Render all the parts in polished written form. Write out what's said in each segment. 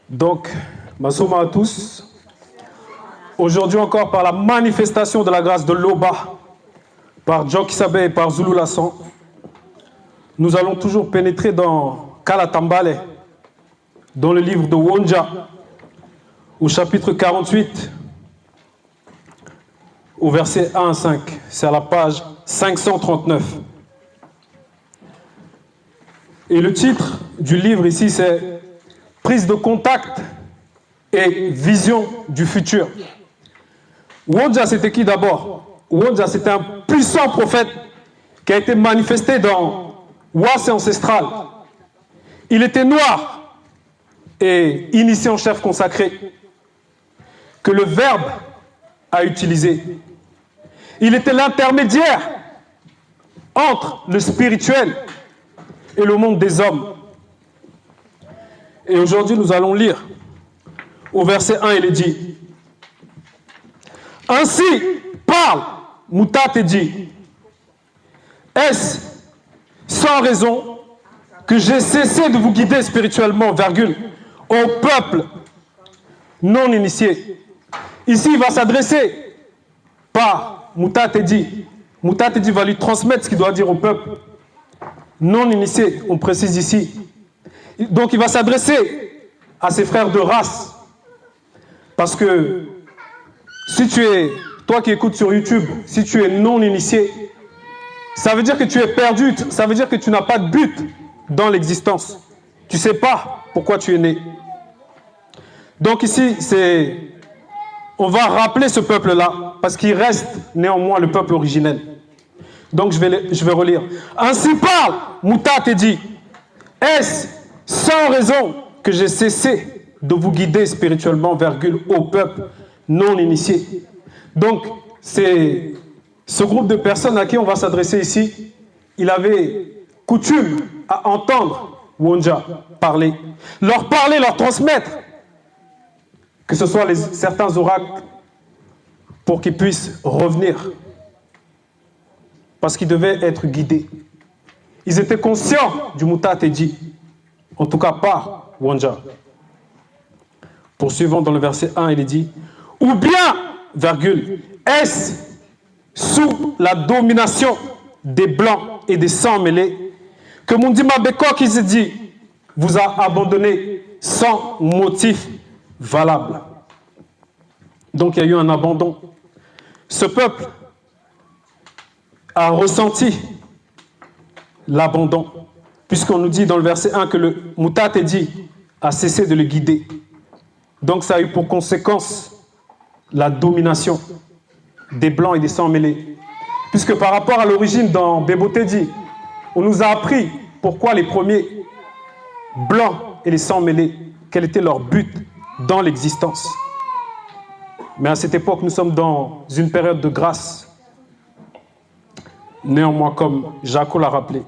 Donc, Masoma à tous. Aujourd'hui encore, par la manifestation de la grâce de l'Oba, par Jock Sabe et par Zulu Lasson, nous allons toujours pénétrer dans Kalatambale, dans le livre de Wonja, au chapitre 48, au verset 1 à 5. C'est à la page 539. Et le titre du livre ici, c'est « Prise de contact et vision du futur ». Wonja, c'était qui d'abord? Wonja, c'était un puissant prophète qui a été manifesté dans Wassé ancestral. Il était noir et initié en chef consacré que le Verbe a utilisé. Il était l'intermédiaire entre le spirituel et le monde des hommes. Et aujourd'hui, nous allons lire au verset 1, il est dit: ainsi parle Moutat et dit, est-ce sans raison que j'ai cessé de vous guider spirituellement, virgule, au peuple non initié. Ici, il va s'adresser par Moutat et dit. Moutat et dit va lui transmettre ce qu'il doit dire au peuple non initié, on précise ici. Donc il va s'adresser à ses frères de race. Parce que si tu es, toi qui écoutes sur YouTube, si tu es non initié, ça veut dire que tu es perdu, ça veut dire que tu n'as pas de but dans l'existence. Tu ne sais pas pourquoi tu es né. Donc ici, on va rappeler ce peuple-là, parce qu'il reste néanmoins le peuple originel. Donc je vais relire. Ainsi parle Moutat et dit, est-ce sans raison que j'ai cessé de vous guider spirituellement, virgule, au peuple non initié. Donc, c'est ce groupe de personnes à qui on va s'adresser ici, il avait coutume à entendre Wonja parler, leur transmettre, que ce soit certains oracles, pour qu'ils puissent revenir. Parce qu'ils devaient être guidés. Ils étaient conscients du Moutat et dit, en tout cas par Wonja. Poursuivons dans le verset 1, il est dit, ou bien, virgule, est-ce sous la domination des Blancs et des sangs mêlés que Mundima Beko qui se dit vous a abandonné sans motif valable. Donc il y a eu un abandon. Ce peuple a ressenti l'abandon, puisqu'on nous dit dans le verset 1 que le Moutat et dit a cessé de le guider. Donc ça a eu pour conséquence la domination des Blancs et des sangs mêlés. Puisque par rapport à l'origine dans Beboté dit, on nous a appris pourquoi les premiers Blancs et les sangs mêlés, quel était leur but dans l'existence. Mais à cette époque, nous sommes dans une période de grâce. Néanmoins, comme Jaco l'a rappelé.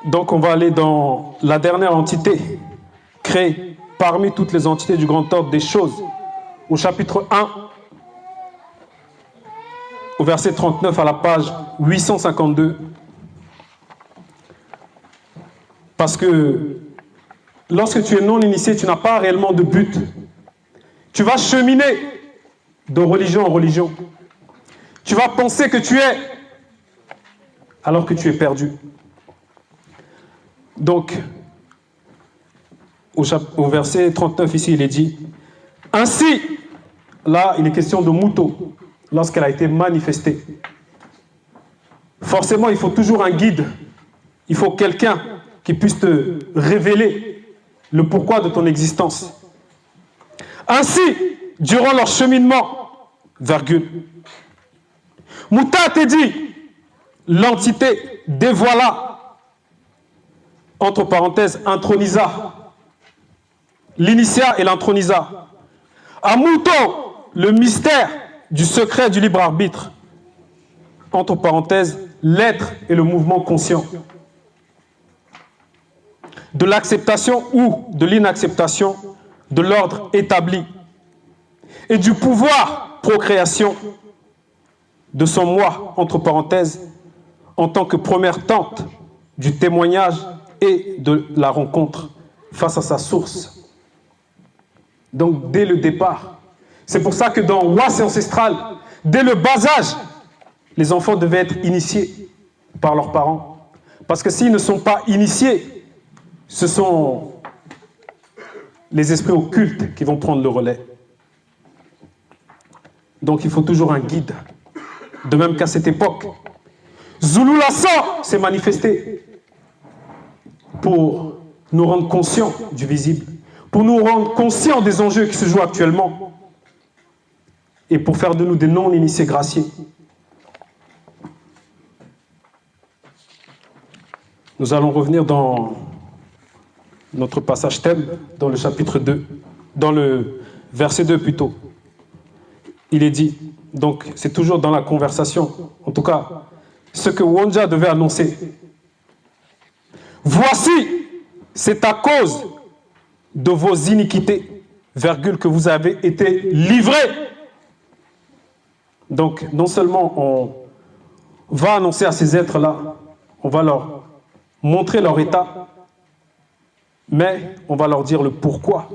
Donc on va aller dans la dernière entité créée parmi toutes les entités du grand ordre des choses, au chapitre 1, au verset 39 à la page 852. Parce que lorsque tu es non initié, tu n'as pas réellement de but. Tu vas cheminer de religion en religion. Tu vas penser que tu es, alors que tu es perdu. Donc, au verset 39 ici, il est dit, ainsi, là, il est question de Mouto, lorsqu'elle a été manifestée. Forcément, il faut toujours un guide. Il faut quelqu'un qui puisse te révéler le pourquoi de ton existence. Ainsi, durant leur cheminement, virgule, Moutat te dit, l'entité dévoila, entre parenthèses, intronisa, l'initia et l'intronisa. À Mouton, le mystère du secret du libre arbitre, entre parenthèses, l'être et le mouvement conscient. De l'acceptation ou de l'inacceptation de l'ordre établi et du pouvoir procréation de son moi, entre parenthèses, en tant que première tente du témoignage et de la rencontre face à sa source. Donc, dès le départ, c'est pour ça que dans Oise ancestrale, dès le bas âge, les enfants devaient être initiés par leurs parents. Parce que s'ils ne sont pas initiés, ce sont les esprits occultes qui vont prendre le relais. Donc il faut toujours un guide. De même qu'à cette époque, Zulu Lassant s'est manifesté pour nous rendre conscients du visible, pour nous rendre conscients des enjeux qui se jouent actuellement et pour faire de nous des non-initiés graciés. Nous allons revenir dans notre passage thème, dans le chapitre 2, dans le verset 2 plutôt. Il est dit, donc c'est toujours dans la conversation, en tout cas, ce que Wonja devait annoncer. Voici, c'est à cause de vos iniquités, virgule, que vous avez été livrés. Donc, non seulement on va annoncer à ces êtres-là, on va leur montrer leur état, mais on va leur dire le pourquoi.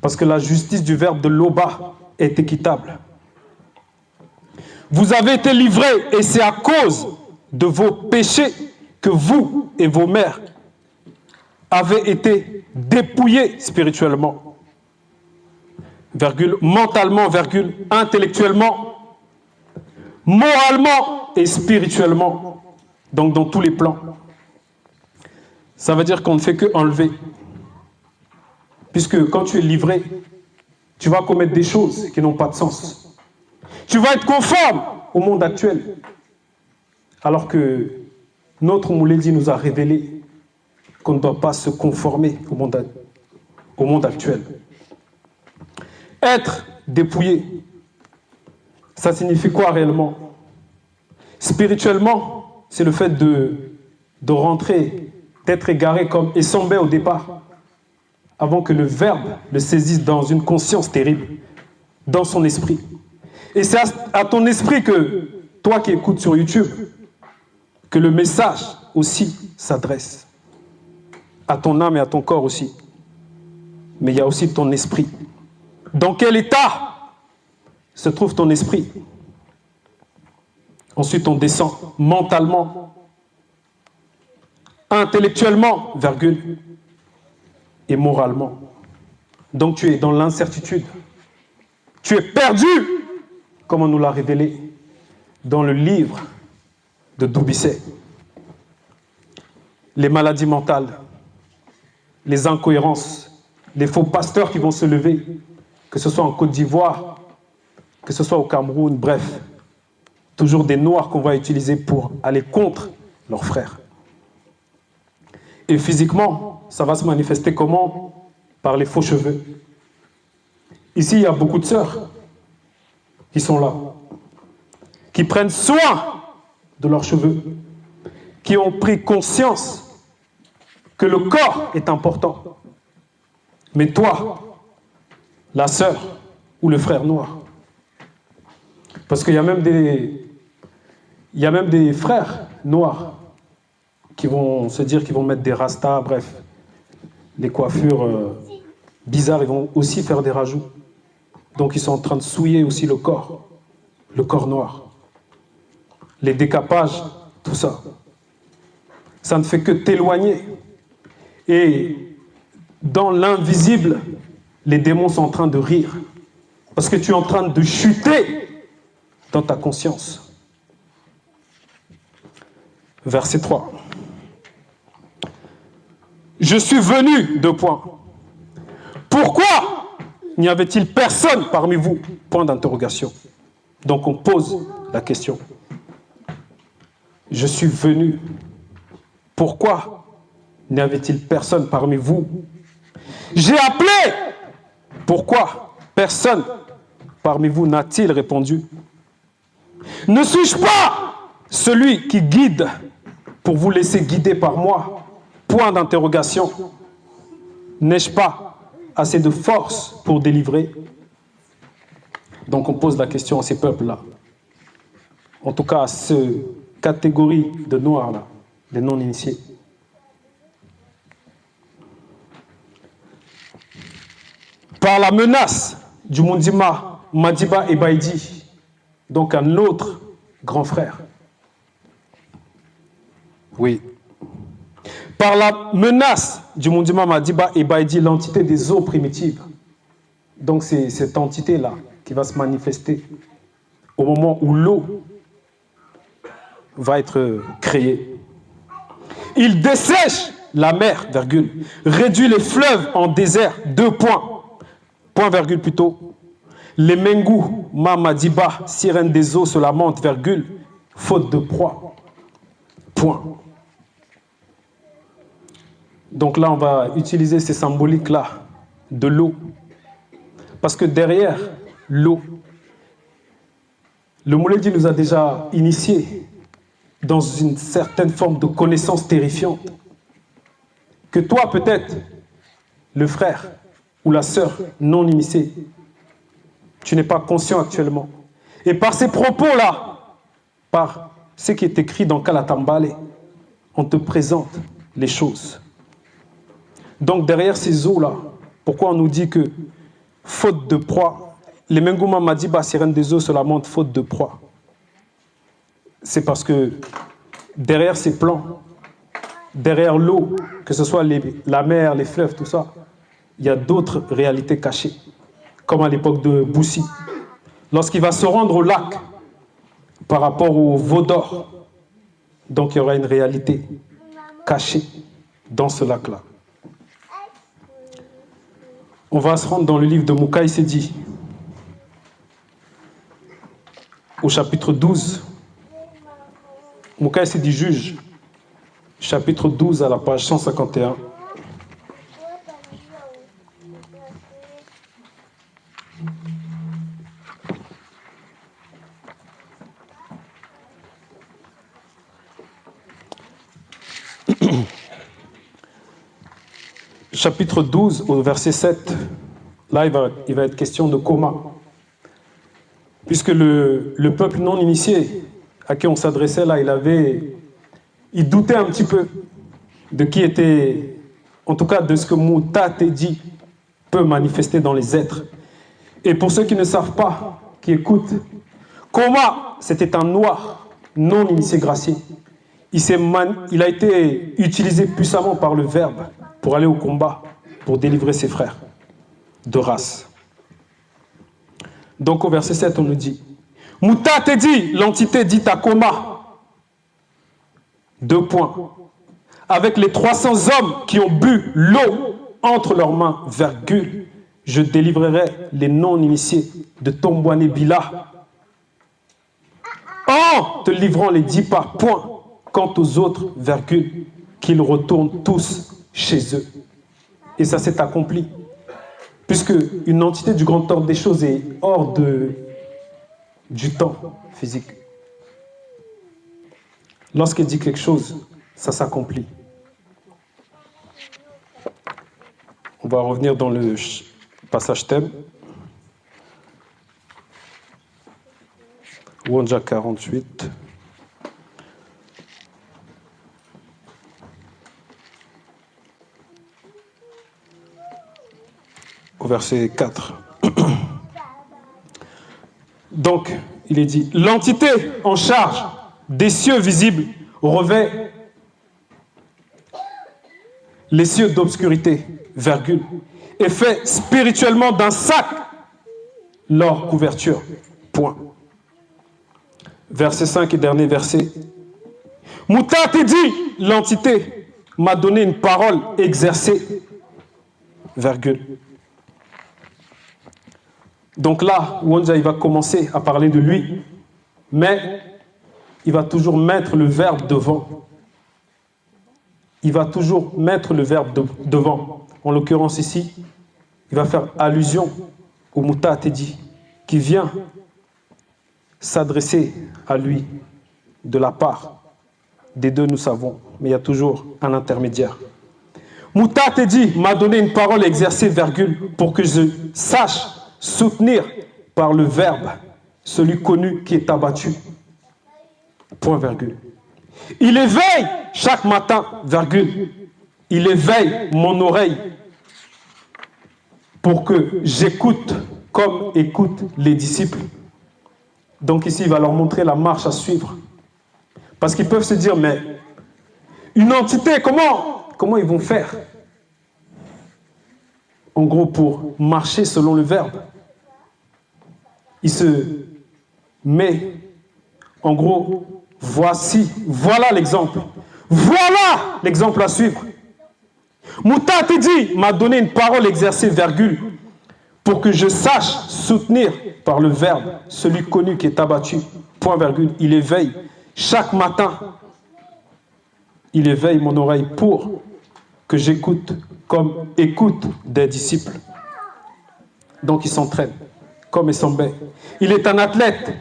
Parce que la justice du verbe de Loba est équitable. Vous avez été livrés et c'est à cause de vos péchés que vous et vos mères avez été dépouillés spirituellement, virgule, mentalement, virgule, intellectuellement, moralement et spirituellement, donc dans tous les plans. Ça veut dire qu'on ne fait que enlever. Puisque quand tu es livré, tu vas commettre des choses qui n'ont pas de sens. Tu vas être conforme au monde actuel. Alors que notre Mouledi nous a révélé qu'on ne doit pas se conformer au monde actuel. Être dépouillé, ça signifie quoi réellement? Spirituellement, c'est le fait de rentrer, d'être égaré comme Essambé au départ, avant que le verbe le saisisse dans une conscience terrible, dans son esprit. Et c'est à ton esprit que, toi qui écoutes sur YouTube, que le message aussi s'adresse. À ton âme et à ton corps aussi. Mais il y a aussi ton esprit. Dans quel état se trouve ton esprit? Ensuite, on descend mentalement, intellectuellement, virgule, et moralement. Donc tu es dans l'incertitude. Tu es perdu, comme on nous l'a révélé dans le livre de Doubisset. Les maladies mentales, les incohérences, les faux pasteurs qui vont se lever, que ce soit en Côte d'Ivoire, que ce soit au Cameroun, bref, toujours des noirs qu'on va utiliser pour aller contre leurs frères. Et physiquement, ça va se manifester comment? Par les faux cheveux. Ici, il y a beaucoup de sœurs qui sont là, qui prennent soin de leurs cheveux, qui ont pris conscience que le corps est important. Mais toi, la sœur ou le frère noir, parce qu'il y a même des frères noirs qui vont se dire qu'ils vont mettre des rastas, bref, les coiffures bizarres, ils vont aussi faire des rajouts. Donc ils sont en train de souiller aussi le corps noir. Les décapages, tout ça. Ça ne fait que t'éloigner. Et dans l'invisible, les démons sont en train de rire. Parce que tu es en train de chuter dans ta conscience. Verset 3. Je suis venu, 2 points. Pourquoi n'y avait-il personne parmi vous? Point d'interrogation. Donc on pose la question. Je suis venu. Pourquoi n'y avait-il personne parmi vous? J'ai appelé. Pourquoi personne parmi vous n'a-t-il répondu? Ne suis-je pas celui qui guide pour vous laisser guider par moi? Point d'interrogation. N'ai-je pas assez de force pour délivrer? Donc on pose la question à ces peuples-là. En tout cas à cette catégorie de noirs-là, des non-initiés. Par la menace du Mundima, Madiba et Baïdi, donc un autre grand frère. Oui. Par la menace du Mundima, Madiba et Baïdi, l'entité des eaux primitives. Donc c'est cette entité-là qui va se manifester au moment où l'eau va être créée. Il dessèche la mer, virgule, réduit les fleuves en désert, 2 points, point virgule plutôt. Les Mengu, Madiba, sirène des eaux se lamentent, virgule, faute de proie, point. Donc là, on va utiliser ces symboliques-là de l'eau. Parce que derrière l'eau, le Mouledi nous a déjà initiés dans une certaine forme de connaissance terrifiante. Que toi, peut-être, le frère ou la sœur non initiée, tu n'es pas conscient actuellement. Et par ces propos-là, par ce qui est écrit dans Kalatambale, on te présente les choses. Donc derrière ces eaux-là, pourquoi on nous dit que faute de proie, les Mengouma Madiba, sirène des eaux, se lamentent faute de proie? C'est parce que derrière ces plans, derrière l'eau, que ce soit la mer, les fleuves, tout ça, il y a d'autres réalités cachées, comme à l'époque de Boussi. Lorsqu'il va se rendre au lac par rapport au veau d'or, donc il y aura une réalité cachée dans ce lac-là. On va se rendre dans le livre de Moukaï Sedi, au chapitre 12. Moukaï Sedi juge, chapitre 12 à la page 151. Chapitre 12, au verset 7, là, il va être question de coma. Puisque le peuple non initié à qui on s'adressait, là, il doutait un petit peu de qui était, en tout cas de ce que Mouta Tedi peut manifester dans les êtres. Et pour ceux qui ne savent pas, qui écoutent, Koma, c'était un noir non initié gracié. Il a été utilisé puissamment par le Verbe pour aller au combat, pour délivrer ses frères de race. Donc au verset 7, on nous dit Mouta Tedi, l'entité dite à Koma, 2 points, avec les 300 hommes qui ont bu l'eau entre leurs mains, virgule, je délivrerai les non-initiés de Tombouane Bila en te livrant les 10 pas, point. Quant aux autres, virgule, qu'ils retournent tous chez eux. Et ça s'est accompli. Puisque une entité du grand ordre des choses est hors du temps physique. Lorsqu'elle dit quelque chose, ça s'accomplit. On va revenir dans le passage thème. Wanja 48. Au verset 4. Donc, il est dit, l'entité en charge des cieux visibles revêt les cieux d'obscurité, virgule, et fait spirituellement d'un sac leur couverture, point. Verset 5 et dernier verset. Mouta Tedi, l'entité, m'a donné une parole exercée, virgule. Donc là, Wanja, il va commencer à parler de lui, mais il va toujours mettre le verbe devant. Il va toujours mettre le verbe devant. En l'occurrence ici, il va faire allusion au Mouta Tedi, qui vient s'adresser à lui de la part des deux, nous savons, mais il y a toujours un intermédiaire. Mouta Tedi m'a donné une parole exercée, virgule, pour que je sache soutenir par le verbe celui connu qui est abattu. Point virgule. Il éveille chaque matin, virgule. Il éveille mon oreille pour que j'écoute comme écoutent les disciples. Donc ici, il va leur montrer la marche à suivre. Parce qu'ils peuvent se dire, mais une entité, comment ils vont faire? En gros, pour marcher selon le verbe. Il se met, en gros, voilà l'exemple. Voilà l'exemple à suivre. Mouta Tedi m'a donné une parole exercée, virgule, pour que je sache soutenir par le verbe celui connu qui est abattu, point virgule, il éveille chaque matin, il éveille mon oreille pour que j'écoute comme écoute des disciples. Donc il s'entraîne comme Essambé. Il est un athlète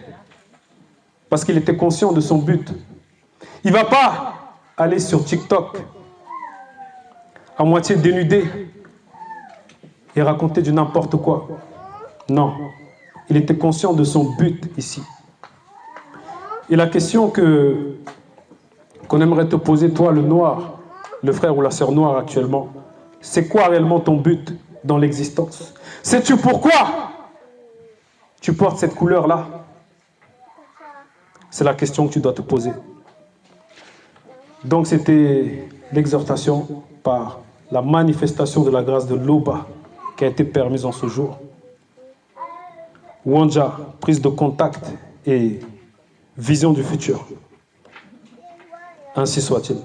parce qu'il était conscient de son but. Il ne va pas aller sur TikTok à moitié dénudé et raconter du n'importe quoi. Non, il était conscient de son but ici. Et la question qu'on aimerait te poser, toi, le noir, le frère ou la sœur noire actuellement, c'est quoi réellement ton but dans l'existence? Sais-tu pourquoi tu portes cette couleur-là? C'est la question que tu dois te poser. Donc c'était l'exhortation par la manifestation de la grâce de l'Oba qui a été permise en ce jour. Wanja, prise de contact et vision du futur. Ainsi soit-il.